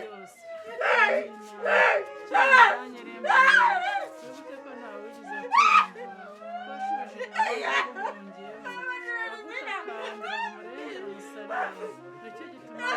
byose cyane remba wibuke ko ntawe wigize kumva ko shuje umwungiyeho agutakambira ngo umurengere umusarire nicyo gituma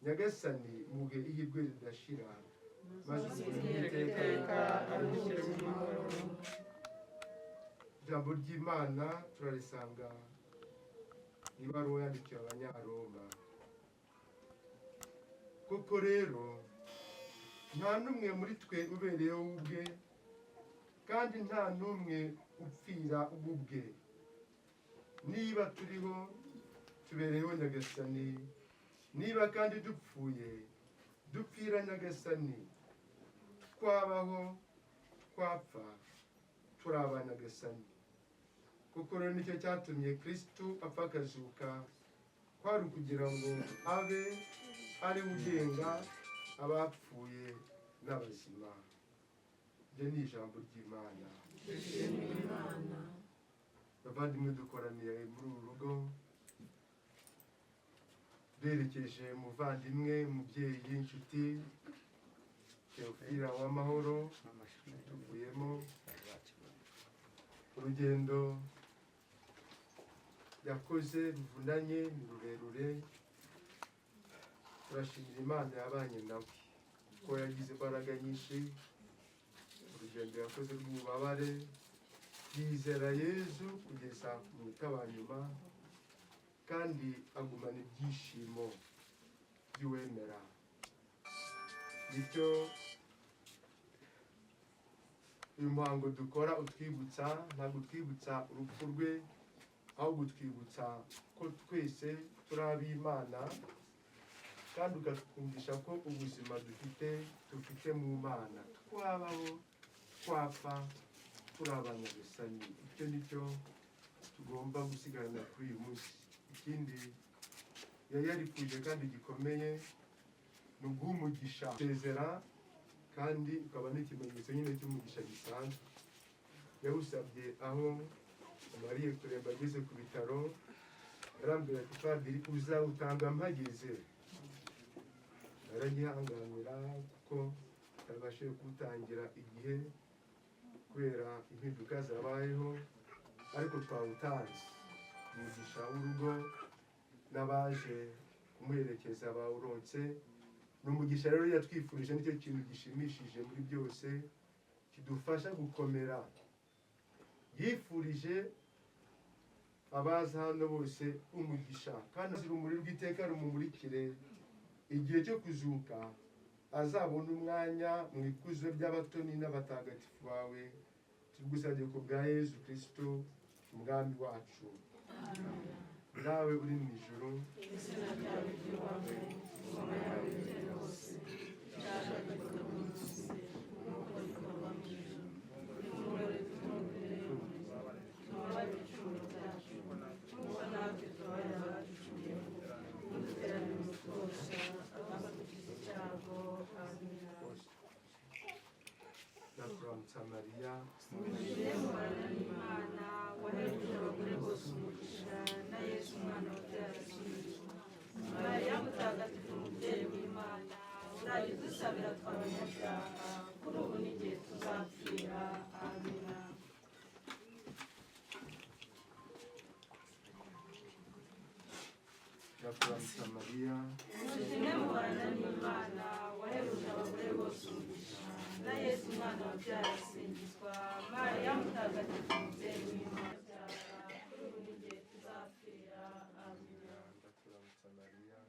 Nyagasani muhe ihirwe ridashira maze iteka arushyire mu mahoro. Ijambo ry'Imana turarisanga ibaruwa yandikiwe Abanyaroma. Koko rero nta n'umwe muri twe ubereyeho ubwe, kandi nta n'umwe upfira ubwe. Niba turiho tubereyeho Nyagasani, niba kandi dupfuye dupfira Nyagasani. Twabaho twapfa turi aba Nyagasani. Kuko rero nicyo cyatumye Kristo apfa akazuka, kwari ukugira ngo abe ari ugenga abapfuye n'abazima. Iryo ni ijambo ry'Imana. Bavandimwe dukoraniye muri uru rugo, berekeje umuvandimwe, umubyeyi, inshuti Theophile Uwamahoro. Tuvuyemo urugendo yakoze ruvunanye, ni rurerure. Turashimira Imana yabanye nawe kuko yagize imbaraga nyinshi. Urugendo yakoze rw'ububabare, yizera Yezu kugeza ku munota wa nyuma, kandi agumana ibyishimo by'uwemera. Bityo uyu muhango dukora utwibutsa, ntabwo utwibutsa urupfu rwe, ahubwo utwibutsa ko twese turi ab'Imana, kandi ukatwumvisha ko ubuzima dufite mu Mana. Twabaho twapfa turi abanyagasani. Icyo ni cyo tugomba gusigarana kuri uyu munsi. Ikindi yari yarifuje kandi gikomeye ni uguha sezera kandi ukaba n'ikimenyetso nyine cy'umugisha gisanzwe. Yawusabye aho mariye kuremba ageze ku bitaro, yarambwira ati padiri uzawutanga mpageze. Naragihanganira kuko atabashije kuwutangira igihe kubera impinduka zabayeho, ariko twawutanze. Umugisha w'urugo n'abaje kumuherekeza bawuronse. Ni umugisha rero yatwifurije, nicyo kintu gishimishije muri byose kidufasha gukomera. Yifurije abaza hano bose umugisha, kandi urumuri rw'iteka rumumurikire igihe cyo kuzuka, azabona umwanya mu ikuzo ry'abatoni n'abatagatifu bawe. Tugusabye ku bwa Yezu Kristo umwami wacu. Nawe uri mu ijuru, izina ryawe ryubahwe, ingoma yawe igere hose, icyasha gikorwa munsi nk'uko gikorwa mu ijuru. Ifunguro ritwongere tubabarire ibicumuro byacu nk'uko natwe tubabarira abaducumuye, ntuduterane mu twosha ahubwo dukize icyago. Amina. ndakuramutsa Mariya, Uje muhorana n'Imana, wahebuje abagore bose umugisha, na Yesu umwana wabyara asingizwa. Mariya mutagatifu umubyeyi w'Imana, uraye udusabira tw'abanyabyaha kuri ubu n'igihe tuzapfira. Amina. ndakuramutsa Mariya, Uje muhorana n'Imana, wahebuje abagore bose umugisha, na Yesu umwana wabyara asingizwa. Mariya mutagatifu umubyeyi w'Imana, kuri ubu n'igihe tuzapfira. Amina. ndakuramutsa Mariya,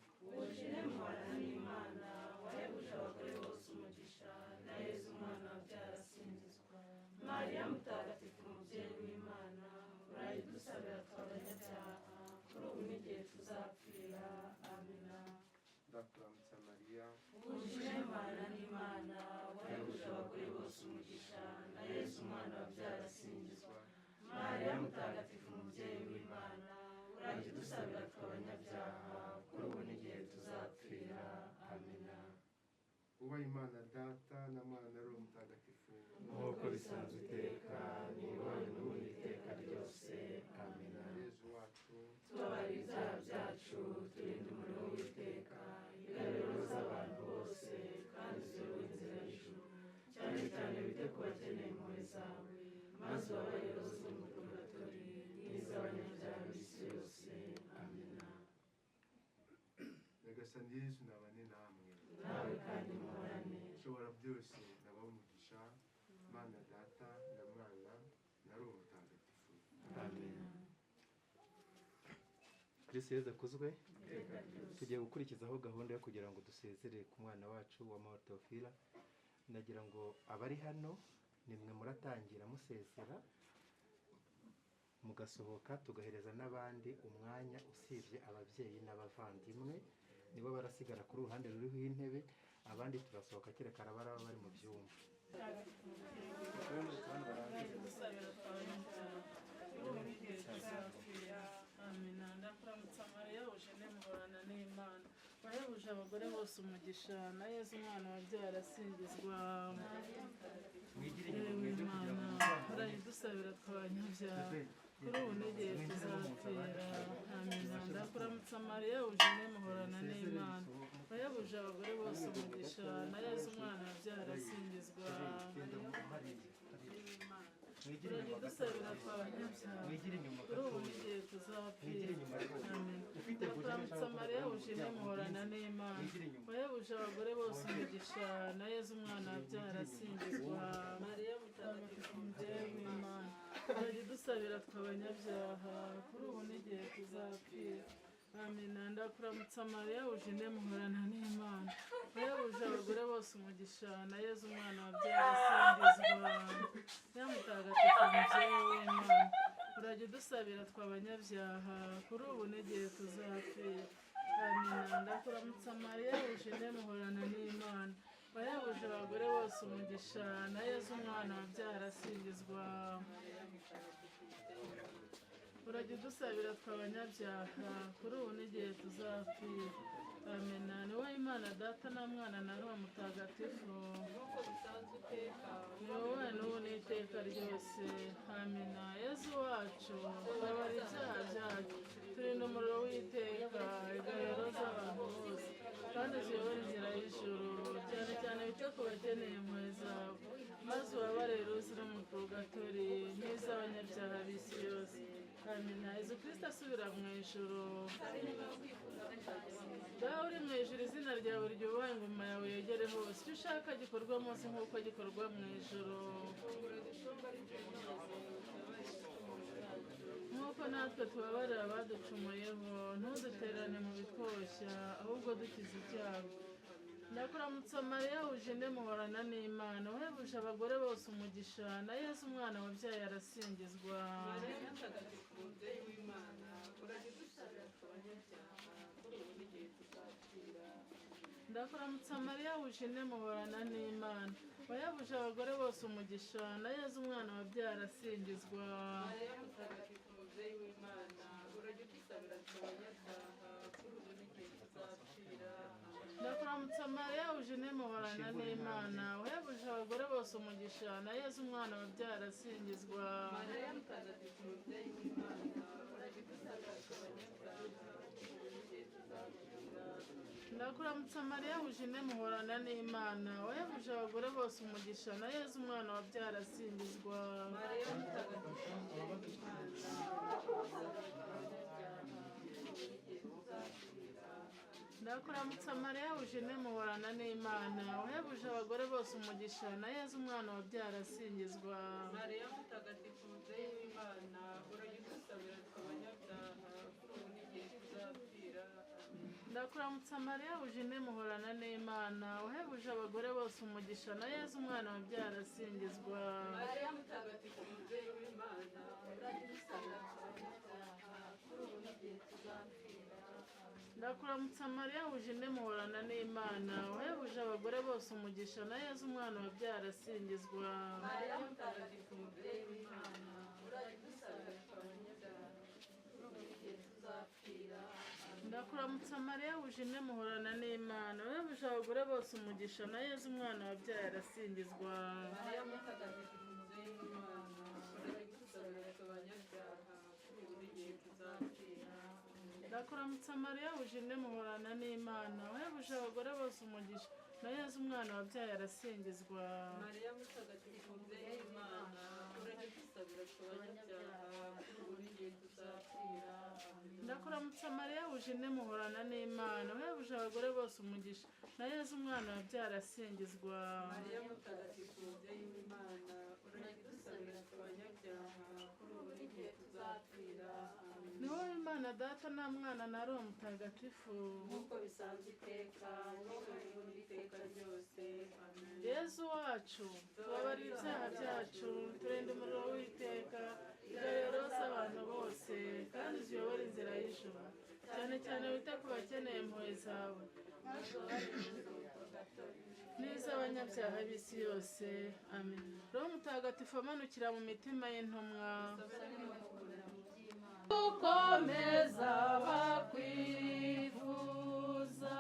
Uje muhorana n'Imana, wahebuje abagore bose umugisha, na Yesu umwana wabyara asingizwa. Mariya mutagatifu umubyeyi w'Imana, uraye udusabira tw'abanyabyaha kuri ubu n'igihe tuzapfira. Amina. ndakuramutsa Mariya, Uje muhorana n'Imana, wahebuje abagore bose umugisha, na Yesu umwana wabyara asingizwa. Mariya mutagatifu umubyeyi w'Imana, uraye udusabira tw'abanyabyaha kuri ubu n'igihe tuzapfira. Amina. ubaha Imana Data na Mwana na Roho Mutagatifu, nk'uko bisanzwe iteka n'ibihora n'ubu n'iteka ryose. Amina. Yezu wacu, tubabarire ibyaha byacu, turinde umuriro w'iteka, igaruriro z'abantu bose, kandi uziyobore inzira y'ijuru, cyane cyane wite ku bakeneye impuhwe zawe, maze ubabarire bose mu purgatori n'iz'abanyabyaha b'isi yose. Amina. Nyagasani Yezu nabane namwe, Nawe kandi muhorane. ushobora byose nabaha umugisha, Mana Data na Mwana na Roho Mutagatifu. Amina. Kristo Yezu akuzwe. Tugiye gukurikizaho gahunda yo kugira ngo dusezere ku mwana wacu w'amahoro Theophila. Ndagira ngo abari hano nimwe muratangira musezera, mugasohoka tugahereza n'abandi umwanya, usibye ababyeyi n'abavandimwe nibo barasigara kuri uruhande ruriho intebe, abandi turasohoka kereka abari bari mu byumba. Amina. Ndakuramutsa Mariya, uje muhorana n'Imana, wahebuje abagore bose umugisha, na Yesu umwana wabyara asingizwa. Yewe Imana, uraye udusabira tw'abanyabyaha kuri ubu n'igihe tuzapfira. Amina. Ndakuramutsa Mariya, uje muhorana n'Imana, wahebuje abagore bose umugisha, na Yesu umwana wabyara asingizwa. Uraye udusabira tw'abanyabyaha kuri ubu n'igihe tuzapfira. Amen. Ndakuramutsa Mariya, uje muhorana n'Imana, wahebuje abagore bose umugisha, na Yesu umwana wabyara asingizwa. Mariya mutagatifu umubyeyi w'Imana, uraye udusabira tw'abanyabyaha kuri ubu n'igihe tuzapfira. Amina. Ndakuramutsa Mariya, uje muhorana n'Imana, wahebuje abagore bose umugisha, na Yesu umwana wabyara asingizwa. Ya mutagatifu umubyeyi w'Imana, uraye udusabira tw'abanyabyaha kuri ubu n'igihe tuzapfira. Amina. Ndakuramutsa Mariya, uje muhorana n'Imana, wahebuje abagore bose umugisha, na Yesu umwana wabyara asingizwa. urajya udusabira tw'abanyabyaha kuri ubu n'igihe tuzapfira. Amena. Ni wowe Imana Data na Mwana na Roho Mutagatifu, ni wowe n'ubu n'iteka ryose. Amena. Yezu wacu, babara ibyaha byacu, turinda umuriro w'iteka, igabiro z'abantu bose, kandi uziyobore inzira y'ijuru, cyane cyane wite ku bakeneye impuhwe zawe, maze ubabarire uzira mu purgatori n'iz'abanyabyaha b'isi yose. Amina. Yezu Kristo asubira mu ijuru. Dawe uri mu ijuru, izina ryawe ryubahe, ingoma yawe yegere hose, icyo ushaka gikorwa munsi nk'uko gikorwa mu ijuru. Nk'uko natwe tubabarira abaducumuyeho, ntuduterane mu bitwoshya, ahubwo dukize icyago. Ndakuramutsa Mariya, ujine muhorana n'Imana, wahebuje abagore bose umugisha, na Yesu umwana wabyaye arasingizwa. Ndakuramutsa Mariya, ujine muhorana n'Imana, wahebuje abagore bose umugisha, na Yesu umwana wabyaye arasingizwa. Ndakuramutsa Mariya, ujine muhorana n'Imana, wahebuje abagore bose umugisha, na Yesu umwana wabyaye arasingizwa. Ndakuramutsa Mariya, ujine muhorana n'Imana, wahebuje abagore bose umugisha, na Yesu umwana wabyaye arasingizwa. Ndakuramutsa Mariya, ujine muhorana n'Imana, wahebuje abagore bose umugisha, na Yesu umwana wabyaye arasingizwa. Mariya mutagatifu mubyeyi w'Imana, uragidusabira tw'abanyabyaha kuri ubu n'igihe tuzapfira. Ndakuramutsa Mariya, ujine muhorana n'Imana, wahebuje abagore bose umugisha, na Yesu umwana wabyaye arasingizwa. Mariya mutagatifu mubyeyi w'Imana, uragidusabira tw'abanyabyaha kuri ubu n'igihe tuzapfira. Ndakuramutsa Mariya, ujine muhorana n'Imana, wahebuje abagore bose umugisha, na Yesu umwana wabyaye arasingizwa. Mariya mutagatifu mubyeyi w'Imana, uragidusabira tw'abanyabyaha kuri ubu n'igihe tuzapfira. Ndakuramutsa Mariya, ujine muhorana n'Imana, wahebuje abagore bose umugisha, na Yesu umwana wabyaye arasingizwa. Mariya mutagatifu mubyeyi w'Imana, uragidusabira tw'abanyabyaha kuri ubu n'igihe tuzapfira. Ndakuramutsa Mariya, ujine muhorana n'Imana, wahebuje abagore bose umugisha, na Yesu umwana wabyaye arasingizwa. Mariya mutagatifu mubyeyi w'Imana, uragidusabira tw'abanyabyaha kuri ubu n'igihe tuzapfira. Ndakuramutsa Mariya, ujine muhorana n'Imana, wahebuje abagore bose umugisha, na Yesu umwana wabyaye arasingizwa. Mariya mutagatifu mubyeyi w'Imana, uragidusabira tw'abanyabyaha kuri ubu n'igihe tuzapfira. Ni wowe Imana Data na Mwana na Roho Mutagatifu, nk'uko bisanzwe iteka n'ubu n'iteka ryose. Amen. Yezu wacu, tubabarire ibyaha byacu, turinde umuriro w'iteka, igabiro z'abantu bose, kandi uziyobore inzira y'ijuru, cyane cyane wite ku bakeneye impuhwe zawe, n'iz'abanyabyaha b'isi yose. Amen. Roho Mutagatifu amanukira mu mitima y'intumwa, ukomeza bakwifuza,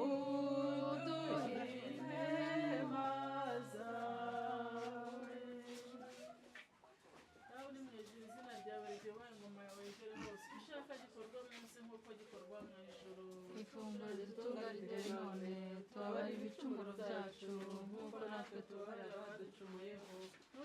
uduhe inema zawe. Nawe uri mu ijuru, izina ryawe ryubahe, ingoma yawe yegere hose, icyo ushaka gikorwa munsi nk'uko gikorwa mu ijuru. Ifunguro ridutunganire none, tubabarire ibicumuro byacu nk'uko natwe tubabarira abaducumuyeho,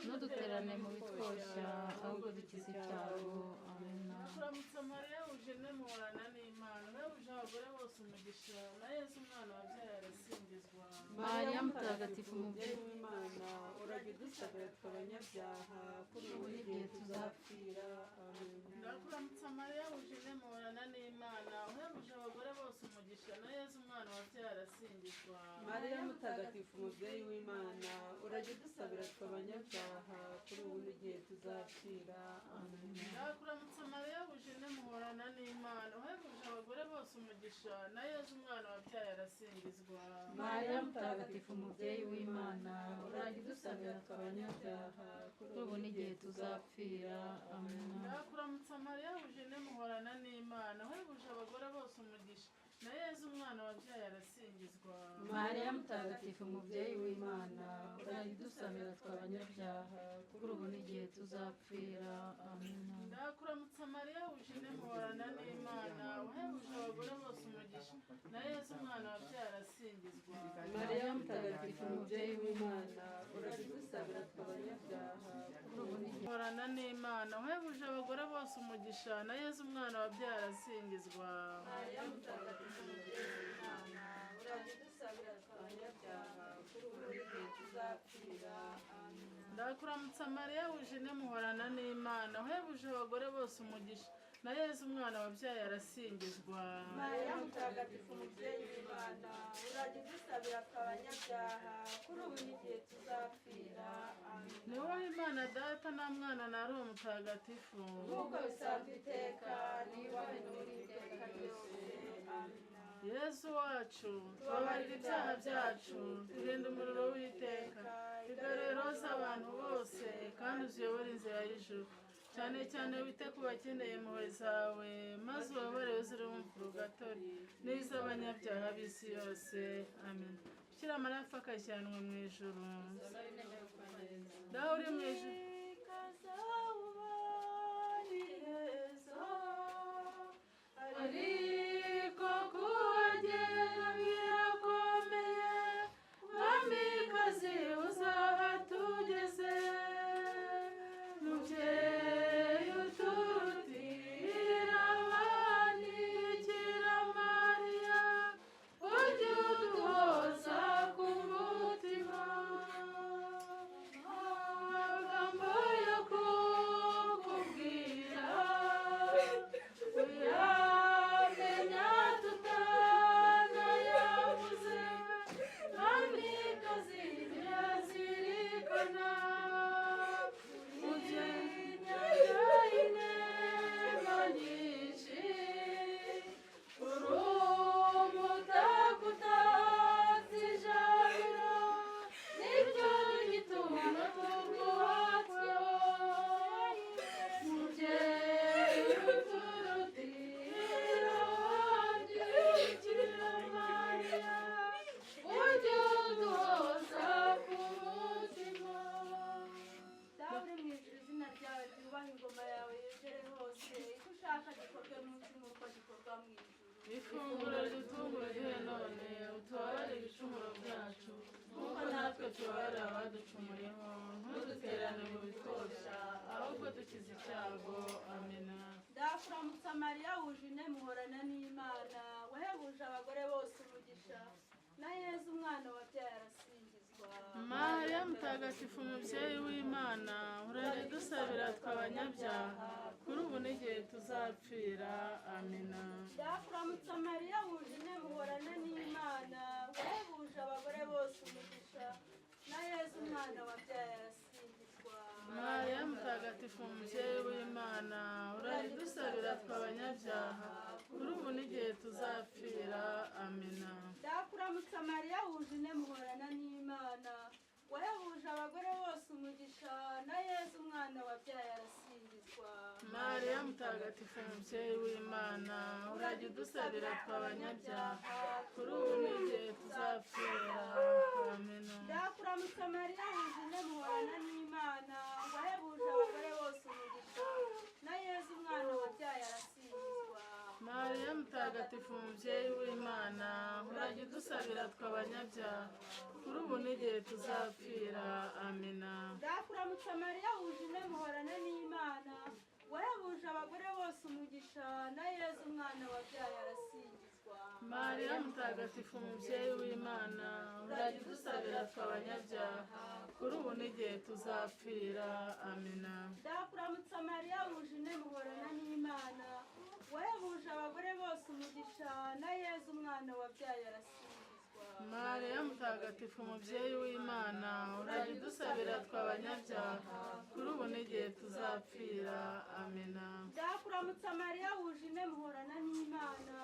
ntuduterane mu bitwoshya, ahubwo dukize icyago. Amen. Ndakuramutsa Mariya, ujine muhorana n'Imana, wahebuje abagore bose umugisha, na Yesu umwana wabyaye arasingizwa. Mariya mutagatifu mubyeyi w'Imana, uragidusabira tw'abanyabyaha kuri ubu n'igihe tuzapfira. Amen. Ndakuramutsa Mariya, ujine muhorana n'Imana, wahebuje abagore bose umugisha, na Yesu umwana wabyaye arasingizwa. Mariya mutagatifu mubyeyi w'Imana, uragidusabira tw'abanyabyaha kuri ubu n'igihe tuzapfira. Amen. Ndakuramutsa Mariya, ujine muhorana n'Imana, wahebuje abagore bose umugisha, na Yesu umwana wabyaye arasingizwa. Mariya mutagatifu mubyeyi w'Imana, uragidusabira tw'abanyabyaha kuri ubu n'igihe tuzapfira amina. ndakuramutsa mariya ujene muhorana n'imana wahebuje abagore bose umugisha na yezu umwana wabyaye arasingizwa. mariya mutagatifu umubyeyi w'imana urayidusabira tw'abanyabyaha kuri ubu n'igihe tuzapfira amina. ndakuramutsa mariya ujene muhorana n'imana wahebuje abagore bose umugisha na yezu umwana wabyaye arasingizwa. mariya mutagatifu umubyeyi w'imana urayidusabira tw'abanyabyaha kuri ubu n'igihe muhorana n'imana wahebuje abagore bose umugisha na yezu umwana wabyaye arasingizwa. mariya mutagatifu umubyeyi w'imana urayidusabira tw'abanyabyaha kuri ubu n'igihe tuzapfira amina. ndakuramutsa mariya ujene muhorana n'imana wahebuje abagore bose umugisha na yezu umwana wabyaye arasingizwa. mariya mutagatifu umubyeyi w'imana urayidusabira tw'abanyabyaha kuri ubu n'igihe tuzapfira amina. ni wowe imana data na mwana na roho mutagatifu nk'uko bisanzwe iteka nibahe n'uri iteka ryose amina. yezu wacu tubabarira ibyaha byacu turinde umuriro w'iteka igaruriro z'abantu bose kandi uziyobore inzira y'ijuru cyane cyane wite ku bakeneye impuhwe zawe maze ubabare uzire mu purugatori n'iz'abanyabyaha b'isi yose amen. bikira mariya apfa akajyanwa mu ijuru dawe uri mu ijuru ariko kuhagera birakomeye mwamikazi uzahatugeze mubyeyi uturutira abandi bikira mariya ujye uduhoza ku mutima amagambo yo kukubwira uyamenya tutanayabuze mwamikazi ntiyazirikana mugenya inema nyinshi urumutakutatse ijabiro nibyo gituma tuguhatyo mubyeyi uturutira abandi bikira mariya ujye uduhoza ku mutima. dawe uri mu ijuru izina ryawe ryubaha ingoma yawe yegere hose icyo ushaka gikorwe munsi nk'uko gikorwa mu ijuru. ifunguro ridutungure none utubabarire ibicumuro byacu nk'uko natwe tubabarira abaducumuyeho ntuduterane mu bitosha ahubwo dukize icyago amena. ndakuramutsa mariya wujine muhorana n'imana wahebuje abagore bose umugisha na yezu umwana wabyaye arasingizwa. mariya mutagatifu umubyeyi w'imana uraridusabira tw'abanyabyaha kuri ubu n'igihe tuzapfira amena. ndakuramutsa mariya wujine muhorana n'imana wahebuje abagore bose umugisha na yezu umwana wabyaye arasingizwa. mariya mutagatifu umubyeyi w'imana uraridusabira tw'abanyabyaha kuri ubu n'igihe tuzapfira amena. ndakuramutsa mariya wujine muhorana n'imana wahebuje abagore bose umugisha na yezu umwana wabyaye arasingizwa. mariya mutagatifu umubyeyi w'imana urajya udusabira tw'abanyabyaha kuri ubu n'igihe tuzapfira amena. ndakuramutsa mariya wujine muhorana n'imana wahebuje abagore bose umugisha na yezu umwana wabyaye arasingizwa. mariya mutagatifu umubyeyi w'imana urajya udusabira tw'abanyabyaha kuri ubu n'igihe tuzapfira amena. ndakuramutsa mariya wujine muhorana n'imana wahebuje abagore bose umugisha na yezu umwana wabyaye arasingizwa. mariya mutagatifu umubyeyi w'imana urajya udusabira tw'abanyabyaha kuri ubu n'igihe tuzapfira amena. ndakuramutsa mariya wujine muhorana n'imana wahebuje abagore bose umugisha na yezu umwana wabyaye arasingizwa. mariya mutagatifu umubyeyi w'imana urajya udusabira tw'abanyabyaha kuri ubu n'igihe tuzapfira amena. ndakuramutsa mariya wujine muhorana n'imana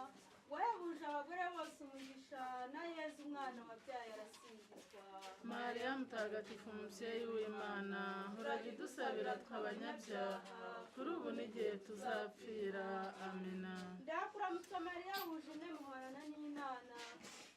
wahebuje abagore bose umugisha na yezu umwana wabyaye arasingizwa. mariya mutagatifu umubyeyi w'imana urajya udusabira udusabira tw'abanyabyaha kuri ubu n'igihe tuzapfira amina. ndakuramutsa mariya wuje muhorana n'imana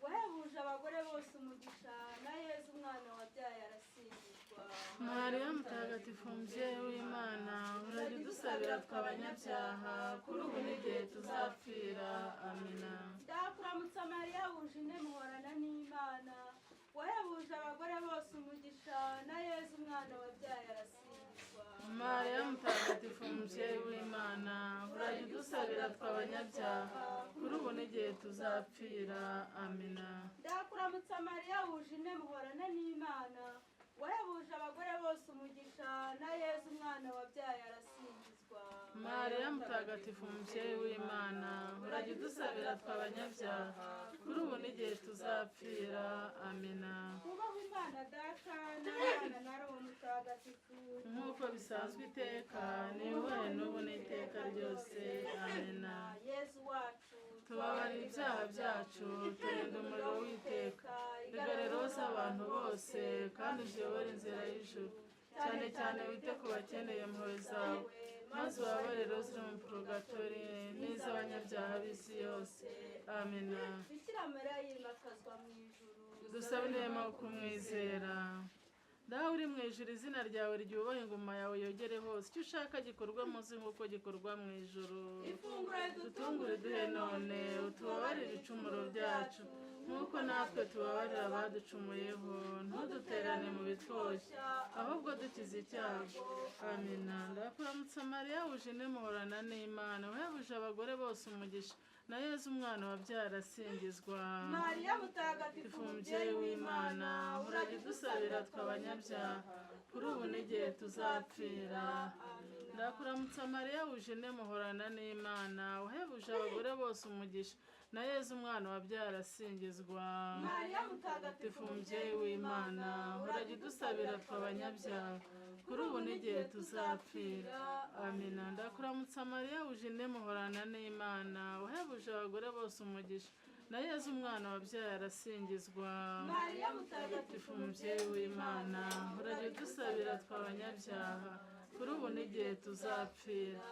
wahebuje abagore bose umugisha na yezu umwana wabyaye arasingizwa. mariya mutagatifu mubyeyi w'imana urajya udusabira tw'abanyabyaha kuri ubu n'igihe tuzapfira amina. ndakuramutsa mariya wuje muhorana n'imana wahebuje abagore bose umugisha na yezu umwana wabyaye arasingizwa. mariya mutagatifu mubyeyi w'imana urajya udusabira tw'abanyabyaha kuri ubu n'igihe tuzapfira amina. ndakuramutsa mariya wuje muhorana n'imana wahebuje abagore bose umugisha na yezu umwana wabyaye arasingizwa. mariya mutagatifu mubyeyi w'imana urajya udusabira tw'abanyabyaha kuri ubu n'igihe tuzapfira amina. twubahe imana data n'abana na roho mutagatifu nk'uko bisanzwe iteka niwe n'ubu n'iteka ryose amina. yezu wacu tubabarira ibyaha byacu turinde umuriro w'iteka igarero z'abantu bose kandi uziyobore inzira y'ijuru cyane cyane wite ku bakeneye impuhwe zawe maze ubabarire ziri mu purugatori n'iz'abanyabyaha b'isi yose amina. bikira mariya yimakazwa mu ijuru dusabe inema yo kumwizera. dawe uri mu ijuru izina ryawe ryubahe ingoma yawe yogere hose icyo ushaka gikorwa munsi nk'uko gikorwa mu ijuru. ifunguro dutungure duhe none utubabarire ibicumuro byacu nk'uko natwe tubabarira abaducumuyeho ntuduterane mu bitwoshya ahubwo dukize icyago amina. ndakuramutsa mariya wuje muhorana n'imana wahebuje abagore bose umugisha na yezu umwana wabyaye arasingizwa. mariya mutagatifu mubyeyi w'imana urajya udusabira tw'abanyabyaha kuri ubu n'igihe tuzapfira. ndakuramutsa mariya wuje muhorana n'imana wahebuje abagore bose umugisha na yezu umwana wabyaye arasingizwa. mariya mutagatifu mubyeyi w'imana urajya udusabira tw'abanyabyaha kuri ubu n'igihe tuzapfira amina. ndakuramutsa mariya wuje muhorana n'imana wahebuje abagore bose umugisha na yezu umwana wabyaye arasingizwa. mariya mutagatifu mubyeyi w'imana urajya udusabira tw'abanyabyaha kuri ubu n'igihe tuzapfira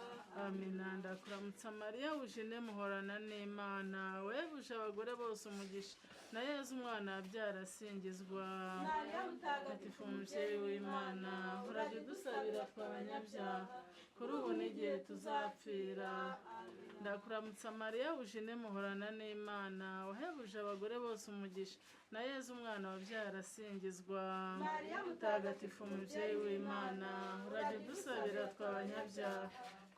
amina. ndakuramutsa mariya wuje muhorana n'imana wahebuje abagore bose umugisha na yezu umwana wabyaye arasingizwa. mariya mutagatifu mubyeyi w'imana urajya udusabira tw'abanyabyaha kuri ubu n'igihe tuzapfira. ndakuramutsa mariya wuje muhorana n'imana wahebuje abagore bose umugisha na yezu umwana wabyaye arasingizwa. mariya mutagatifu mubyeyi w'imana urajya udusabira tw'abanyabyaha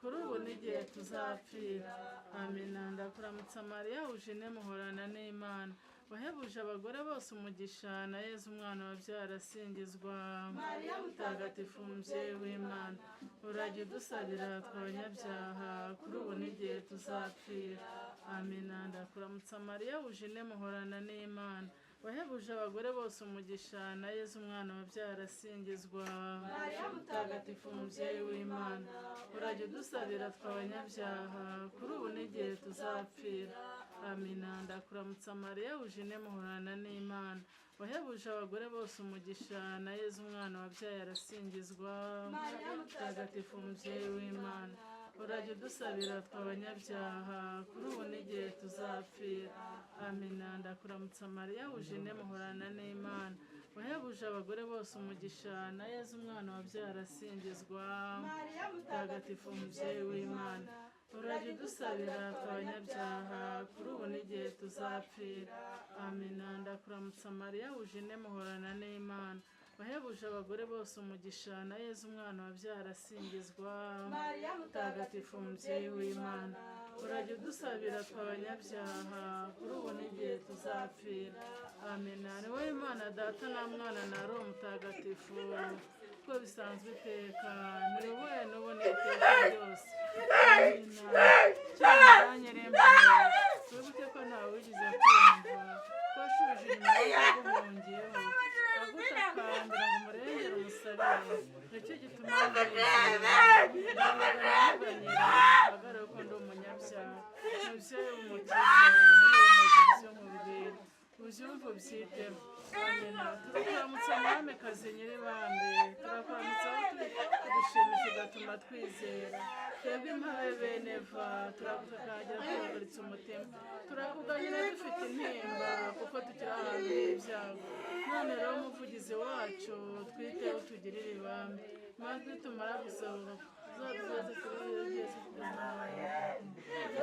kuri ubu n'igihe tuzapfira amina. ndakuramutsa mariya wuje muhorana n'imana wahebuje abagore bose umugisha na yezu umwana wabyaye arasingizwa. mariya mutagatifu mubyeyi w'imana urajya udusabira tw'abanyabyaha kuri ubu n'igihe tuzapfira amina. ndakuramutsa mariya wuje muhorana n'imana wahebuje abagore bose umugisha na yezu umwana wabyaye arasingizwa. mariya mutagatifu mubyeyi w'imana urajya udusabira tw'abanyabyaha kuri ubu n'igihe tuzapfira amina. ndakuramutsa mariya wuje muhorana n'imana wahebuje abagore bose umugisha na yezu umwana wabyaye arasingizwa. mutagatifu mubyeyi w'imana urajya udusabira tw'abanyabyaha kuri ubu n'igihe tuzapfira amina. ndakuramutsa mariya wuje muhorana n'imana wahebuje abagore bose umugisha na yezu umwana wabyaye arasingizwa. mutagatifu mubyeyi w'imana urajya udusabira tw'abanyabyaha kuri ubu n'igihe tuzapfira amina. ndakuramutsa mariya wuje muhorana n'imana wahebuje abagore bose umugisha na yezu umwana wabyaye arasingizwa. mutagatifu mubyeyi w'imana urajya udusabira tw'abanyabyaha kuri ubu n'igihe tuzapfira amina. ni wowe imana data na mwana na roho mutagatifu uko bisanzwe iteka ni wowe n'ubu n'iteka ryose amina. cyane rembaye wibuke ko ntawe wigize kumva ko washubije inyuma waguhungiyeho agutakambira ngo umurengere umusabire nicyo gituma mbagara ko ndi umunyabyaha mubyeyi w'umukiza n'umukiza nkubwira ubyumva ubyiteho amina. tukuramutsa mwamikazi nyiribambe turakuramutsa aho turi bigatuma twizera twebwe impabe bene va turagutakagera twahagaritse umutima turakuganyira dufite intimba kuko tukiri ahantu h'ibyago none rero umuvugizi wacu twiteho tugirire ibambe maze tumara gusohoka tuzaduze kuri Yesu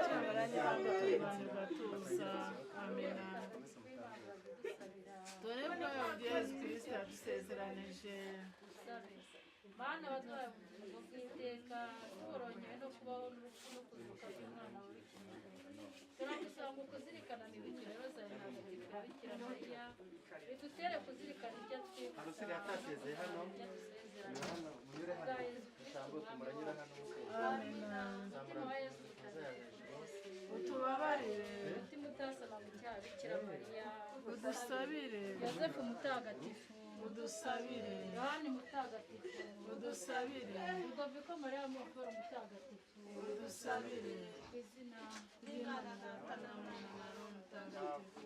cyangwa n'ibanga tuyibanirwa tuza amena dore ko Yesu Kristo yadusezeranije Mana batwaye ubugingo bw'iteka tuboronyeye no kubaho n'urupfu no kuzuka by'umwana wawe turagusaba ngo kuzirikana imibukiro yose ntagatifu ya Bikira Mariya bidutere kuzirikana ibyo twibuka usigaye atasezeye hano munyure hano ijambo tumuranyura hano umutima wa Yesu utubabarire umutima utasana mu cyaha Bikira Mariya udusabire Yosefu mutagatifu udusabire Yohani mutagatifu udusabire Rudoviko Mariya Mukuru mutagatifu udusabire ku izina ry'Imana Data na Mwana na Roho Mutagatifu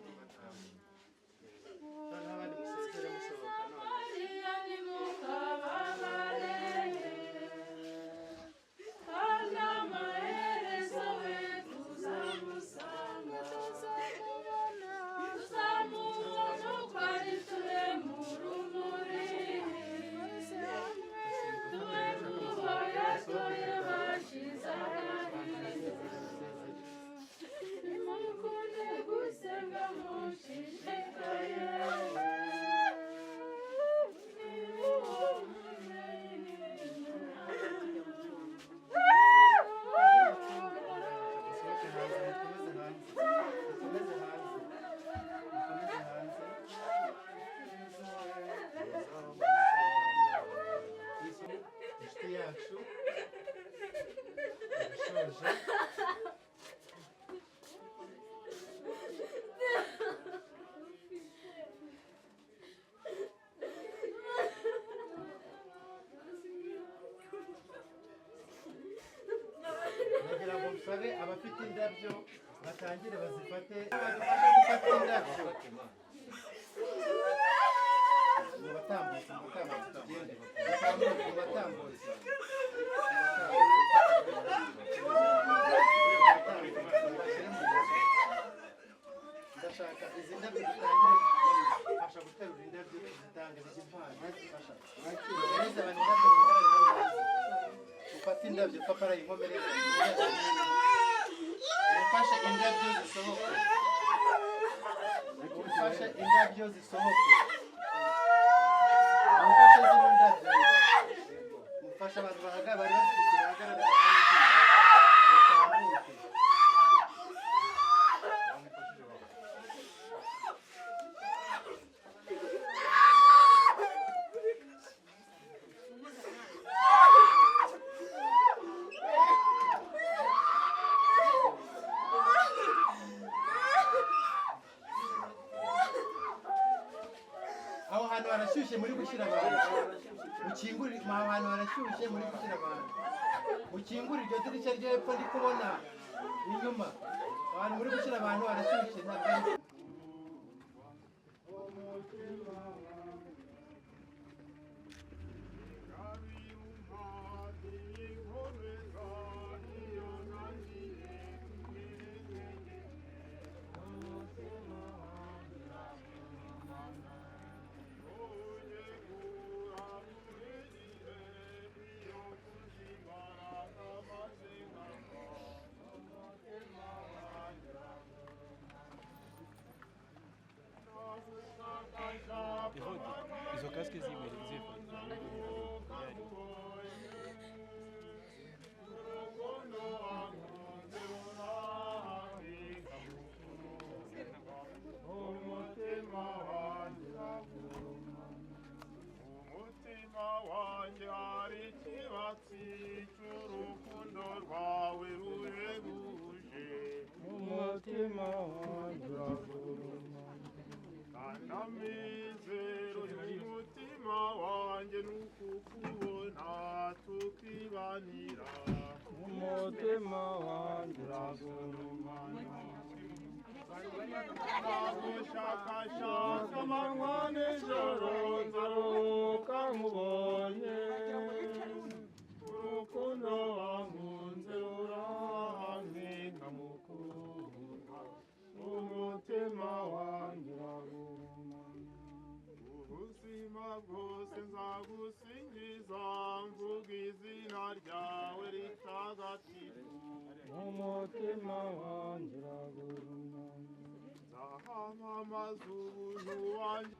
n'abandi musezere musohoka none Mariya ni mukababare kandi amaherezo we tuzamusanga tuzamubona uko ari ture mu rumuri twese hamwe tube mubo yatoye bashize agahinda nimukunde gusenga mushishikaye inshuti yacu ishoje nagira ngo musabe abafite indabyo batangire bazifate badufashe gufata indabyo mubatambutse tugende mubatambutse ndashaka izi ndabyo dutangire fasha guterura indabyo zitange zigipfana neza abantu indabyo ufate indabyo papa arayinkomereza mufashe indabyo zisohoke mufashe indabyo zisohoke mufashe zino ndabyo mufashe abantu bahagarara bari bafite bahagarara mutambuke aho hantu harashyushye muri gushyira abantu mukingure aho hantu harashyushye muri gushyira abantu mukingure iryo dirishya ryo hepfo ndi kubona inyuma ahantu muri gushyira abantu harashyushye ntabwo ari Izo kasike z'ibiri zifata umutima wanjye hari ikibatsi cy'urukundo rwawe ruhebuje umutima wanjye uraguruma kanamizero y'umutima wanjye n'ukukubona tukibanira umutima wanjye uraguruma nagushakashaka amanywa n'ijoro nzaruhuka nkubonye urukundo ryawe ritagatifu umutima wanjye uraguruma nzahamamaza ubuntu wanjye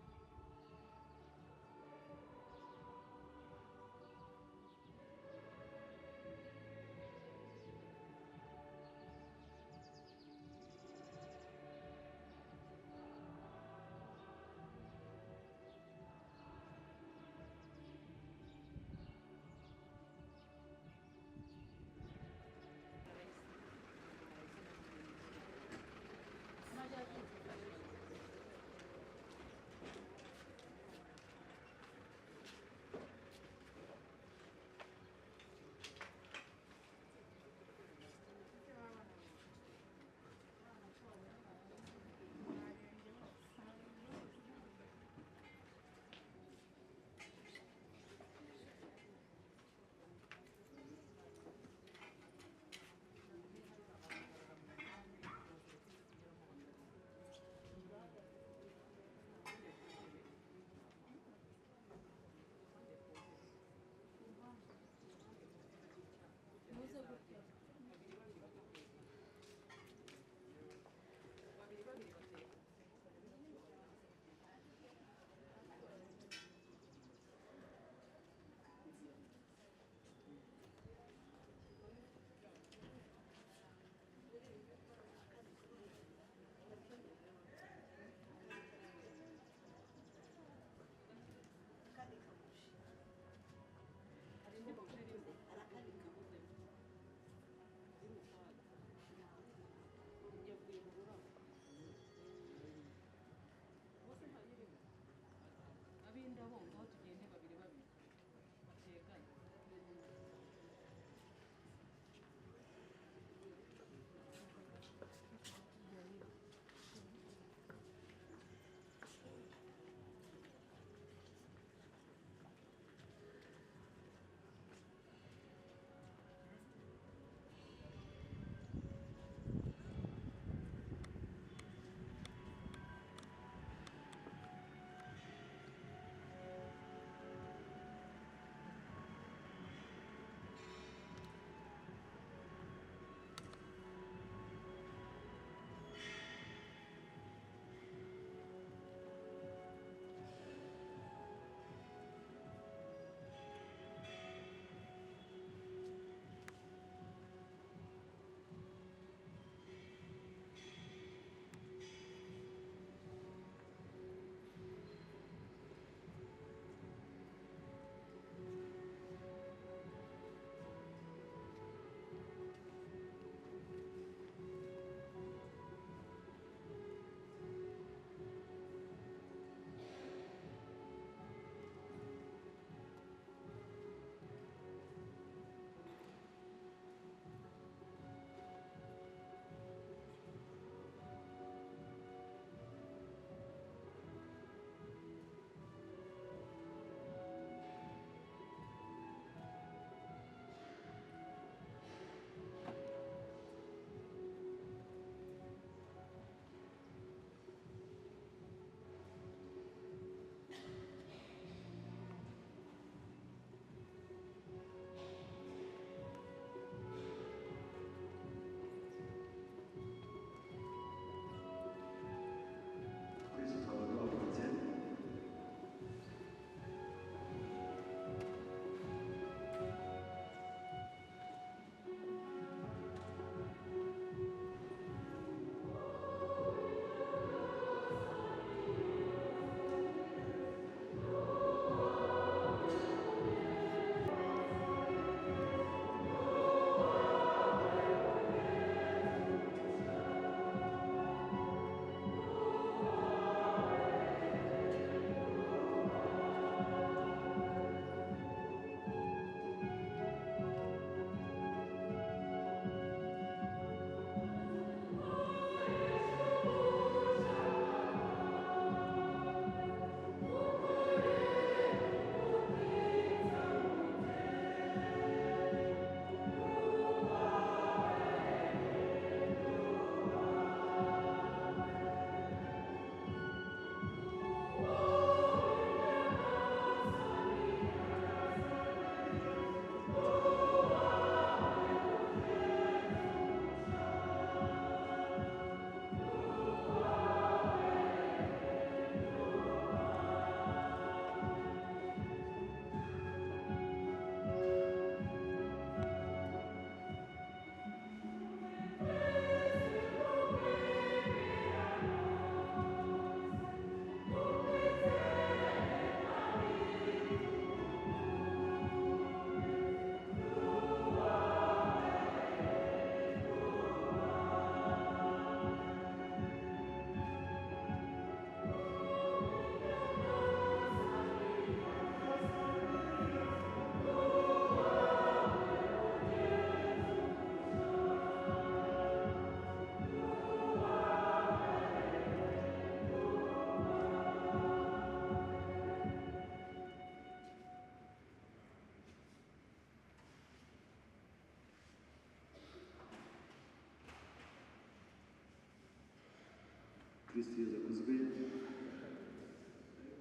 Kristo Yesu akuzwe,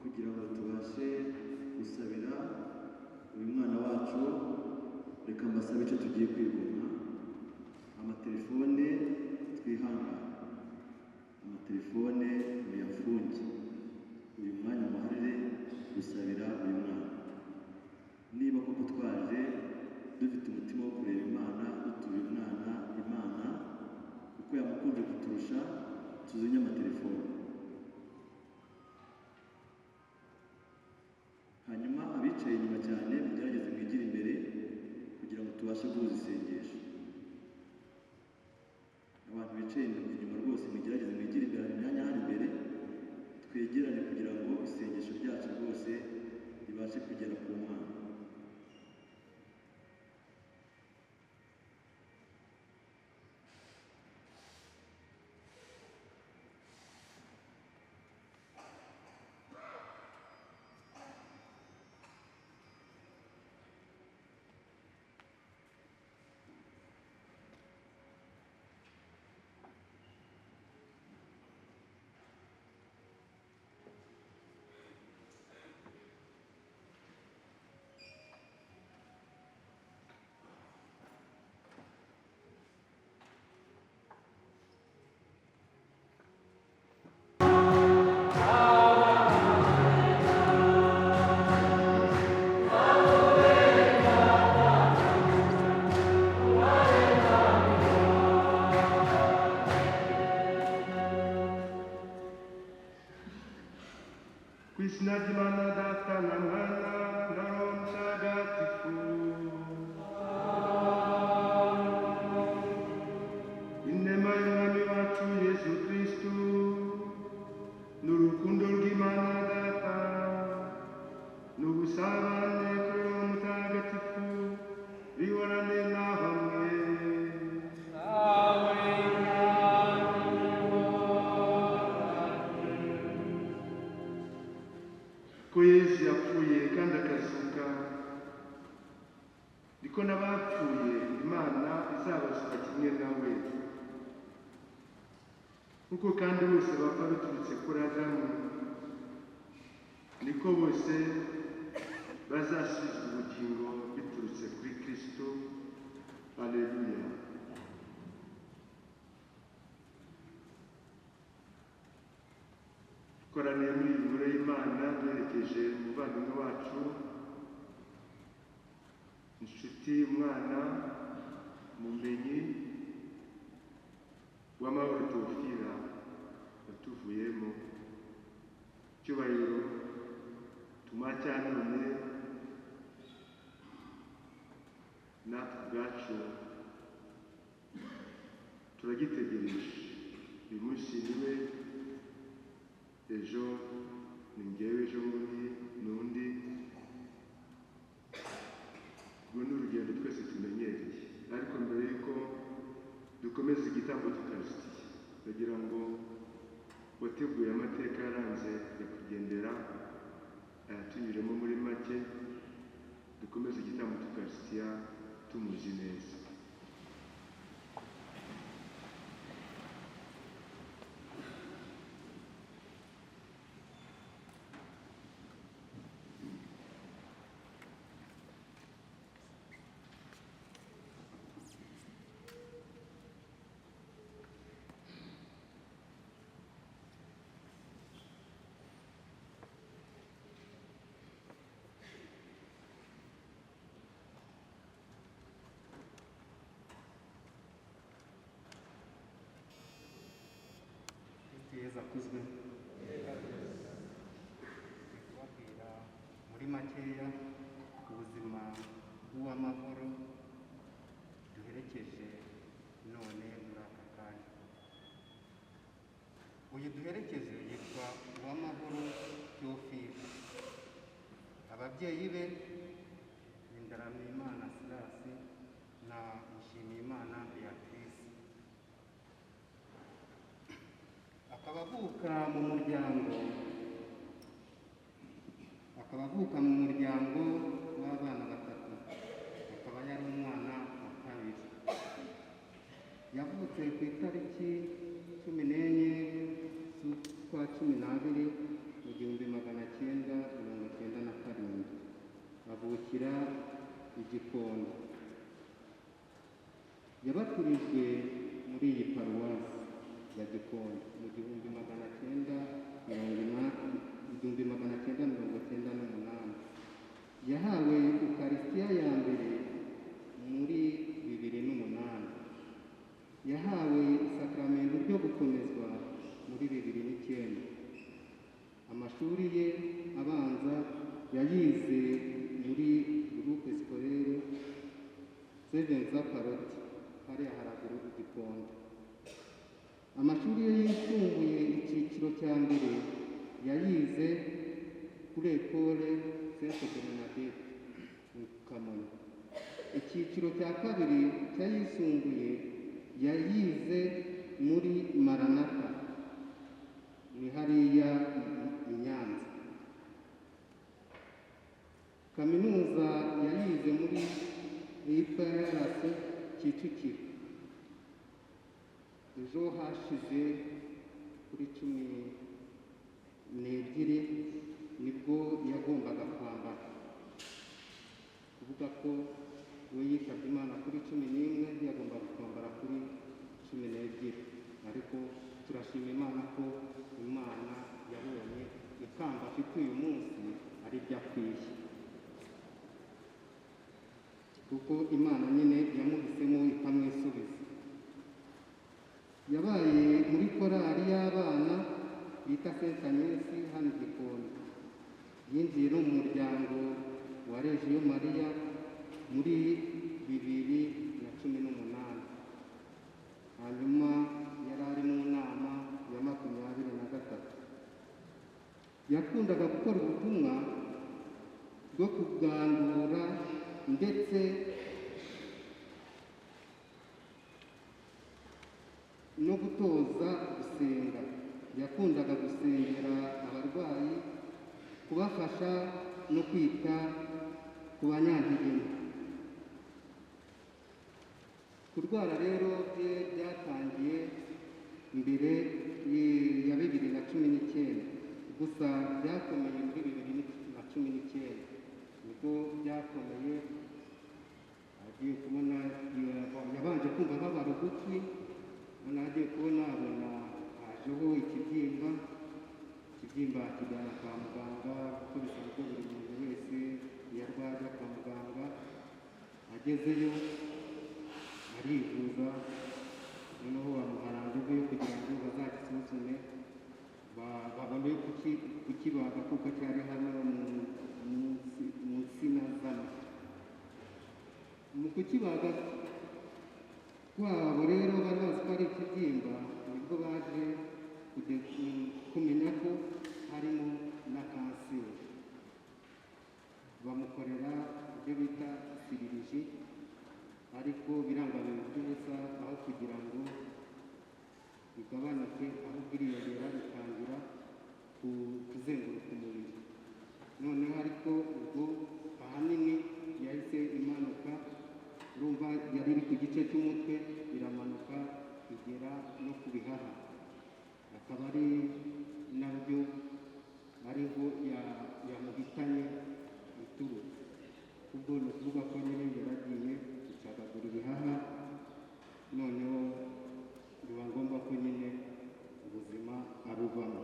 kugira ngo tubashe gusabira uyu mwana wacu. Reka mbasabe icyo tugiye kwigomwa, amatelefone twihangane, amatelefone muyafunge, uyu mwanya muharire gusabira uyu mwana. Niba koko twaje dufite umutima wo kureba Imana, dutuye umwana Imana kuko yamukunze kuturusha, tuzimye amatelefone. Hanyuma abicaye inyuma cyane mugerageze mwigire imbere kugira ngo tubashe guhuza isengesho. Abantu bicaye inyuma rwose mugerageze mwigire imbere, hari imyanya hano imbere, twegerane kugira ngo isengesho ryacu rwose ribashe kugera ku Mana. Ku izina ry'Imana Data na Mwana na Roho Mutagatifu. Inema y'Umwami wacu Yesu Kristo n'urukundo rw'Imana Data n'ubusabane kuri Roho Mutagatifu bihorane na bamwe. Ko Yesu yapfuye kandi akazuka, niko n'abapfuye Imana izabazuka kimwe nawe. Kuko kandi bose bapfa biturutse kuri Adamu, niko bose bazasubizwa ubugingo biturutse kuri Kristo. Haleluya. Koraniye muri iyi ngoro y'Imana duherekeje umuvandimwe wacu, inshuti, umwana, umumenyi w'amahoro Teofila watuvuyemo. Icyubahiro tumuha cya none natwe ubwacu turagitegereje. Uyu munsi ni we, ejo ni njyewe, ejo bundi n'undi. Urwo ni urugendo twese tumenyereye, ariko mbere y'uko dukomeza igitambo cy'Ukarisitiya, ndagira ngo wateguye amateka yaranze nyakwigendera ayatunyuremo muri make, dukomeze igitambo cy'Ukarisitiya tumuzi neza. Yesu akuzwe. Kubabwira muri makeya ubuzima bw'uwamahoro duherekeje none muri aka kanya. Uyu duherekeje yitwa Uwamahoro Teofila. Ababyeyi be ni Ndaramyimana Sirasi na Mushimiyimana Beatrice. Akaba avuka mu muryango w'abana batatu. Akaba yari umwana wa kabiri. Yavutse ku itariki 14 12 mu 1997 avukira i Gikondo. Yabaturijwe muri iyi paruwasi ya Gikondo mu 1998. Yahawe Ukaristiya ya mbere muri 2008. Yahawe isakramento ryo gukomezwa muri 2009. Amashuri ye abanza yayize muri groupe scolaire Sevenza Paroti hariya haraguru i Gikondo. Amashuri ye yisumbuye icyiciro cya mbere yayize kuri Ecole Sainte Bernadette mu Kamonyi. Icyiciro cya kabiri cyayisumbuye yayize muri Maranatha ni hariya i Nyanza. Kaminuza yayize muri IPRC Kicukiro. Ejo hashize kuri 12 nibwo yagombaga kwambara, kuvuga ko we yitabye Imana kuri 11 yagombaga kwambara kuri 12, ariko turashima Imana ko Imana yabonye ikamba afite uyu munsi ari byo akwiye, kuko Imana nyine yamuhisemo ikamwisubiza. Yabaye muri korali y'abana bita Saint Agnes hano i Gikondo. Yinjiye no mu muryango wa Regio Maria muri 2018. Hanyuma yari ari mu nama ya 23. Yakundaga gukora ubutumwa bwo kugandura ndetse no gutoza gusenga. Yakundaga gusengera abarwayi, kubafasha no kwita ku banyantege nke. Kurwara rero bye byatangiye mbere ya 2019, gusa byakomeye muri 2019 nibwo byakomeye. Agiye kubona yabanje kumva babara ugutwi, agiye kubona abona hajeho ikibyimba kijyana kwa muganga, kuko bisanzwe buri muntu wese iyo arwaye kwa muganga. Agezeyo arivuza, noneho bamuharanga yo kugira ngo bazagisuzume babone kukibaga, kuko cyari hano mu nsina z'amafi. Mu kukibaga kwabo rero bari bazi ko ari ikibyimba, nibwo baje kumenya ko harimo na kanseri. Bamukorera ibyo bita chirurgie, ariko birangamira by'ubusa, aho kugira ngo bigabanuke ahubwo iriyongera bitangira kuzenguruka umubiri. Noneho ariko ubwo ahanini yahise imanuka, urumva yari iri ku gice cy'umutwe, iramanuka igera no ku bihaha, akaba ari nabyo ariho yamuhitanye iturutse. Ubwo ni ukuvuga ko nyine yaragiye gucagagura ibihaha, noneho biba ngombwa ko nyine ubuzima abuvamo.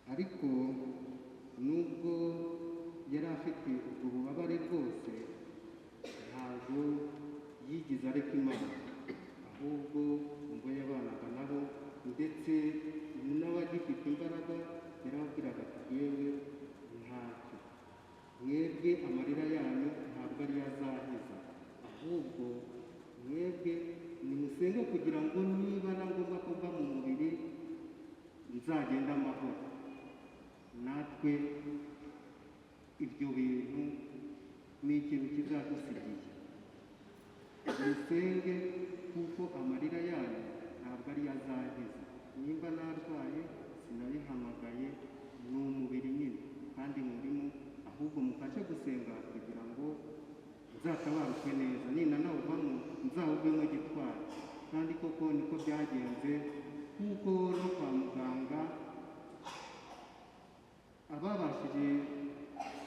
Ariko nubwo yari afite ubwo bubabare bwose, ntabwo yigeze areka Imana, ahubwo ubwo yabanaga nabo ndetse n'abagifite imbaraga yarababwiraga ati yewe ntacyo, mwebwe amarira yanyu ntabwo ari azahiza, ahubwo mwebwe nimusenge kugira ngo niba na ngombwa ko mva mu mubiri nzagenda amahoro. Natwe ibyo bintu ni ikintu kizadusigiye. Musenge kuko amarira yanyu ntabwo ari azahiza. Nimba narwaye sinabihamagaye, ni umubiri nyine kandi murimo, ahubwo mufashe gusenga kugira ngo nzatabaruke neza, ninanawuvamo ababashije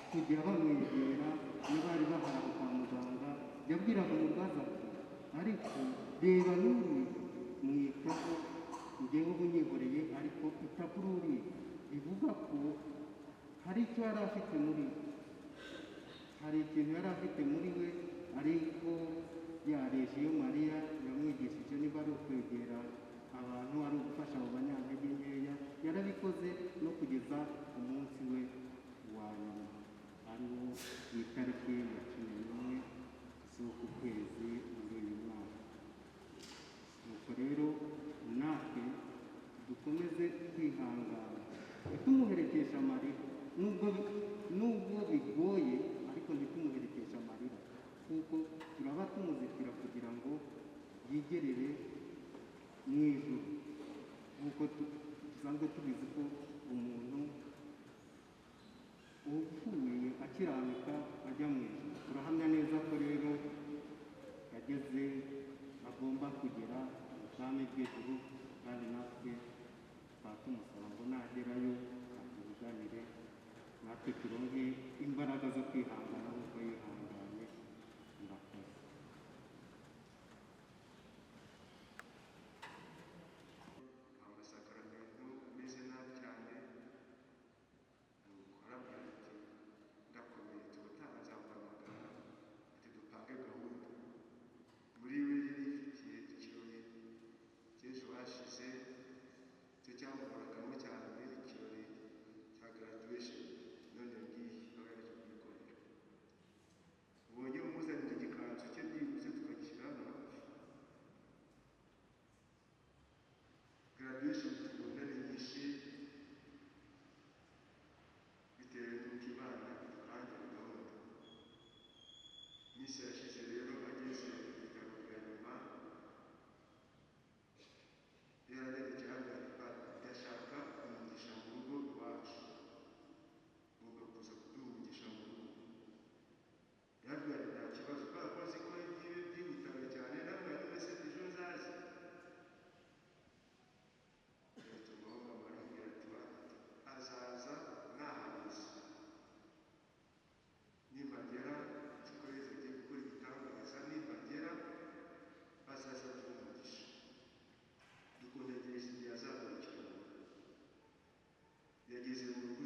kujya bamwegera iyo bari bahara kwa muganga yabwiraga umurwaza ati ariko reba n'uri mwitaho njyewe ubu nyihoreye ariko itakururi bivuga ko hari icyo yari afite muri we, hari ikintu yari afite muri we ariko yaresha iyo Mariya yamwigishije niba ari ukwegera abantu ari ugufasha abo banyantege nkeya yarabikoze no kugeza umunsi we wa nyuma ariwo itariki ya 11 z'uku kwezi muri uyu mwaka. Nuko rero natwe dukomeze kwihangana ntitumuherekeshe amarira nubwo bigoye ariko ntitumuherekeshe amarira kuko turaba tumuzitira kugira ngo yigerere mu ijuru nk'uko dusanzwe tubizi ko umuntu upfuye akiranuka ajya mu ijuru. Turahamya neza ko rero yageze agomba kugera mu bwami bw'ijuru kandi natwe tukaba tumusaba ngo nagerayo atuvuganire natwe turonke imbaraga zo kwihangana nk'uko yihanganye. Murakoze. amasakaramentu ameze nabi cyane nuko arabwira ati ndakomeretse ubutaha nzaguhamagara ati dupange gahunda. Muri we yari yifitiye ikirori cy'ejo hashize cyo cyamugoragamo cyane, ikirori cya graduation, none ngiyi aho yaje kubikorera. Ubonye umuzanira igikanzu cye byibuze tukagishyira hano hafi. Graduation tubona ni nyinshi bitewe n'uko Imana iduhangira gahunda. Iminsi yashize rero ageze mu bitaro bya nyuma yararebye ahangaha ndashaka umugisha mu rugo iwacu, ngomba kuza kuduha umugisha mu rugo. Yarabwira ati nta kibazo kubera ko azi ko igihe byihutaga cyane namwe mwese ejo nzaze. Yatumaho mama arambwira ati azaza nahageze, nimpagera Kikorezi agiye gukora igitangaza, nimpagera azaza aduha umugisha. Dukundageje igihe azagarukira mu rugo. Yageze mu rugo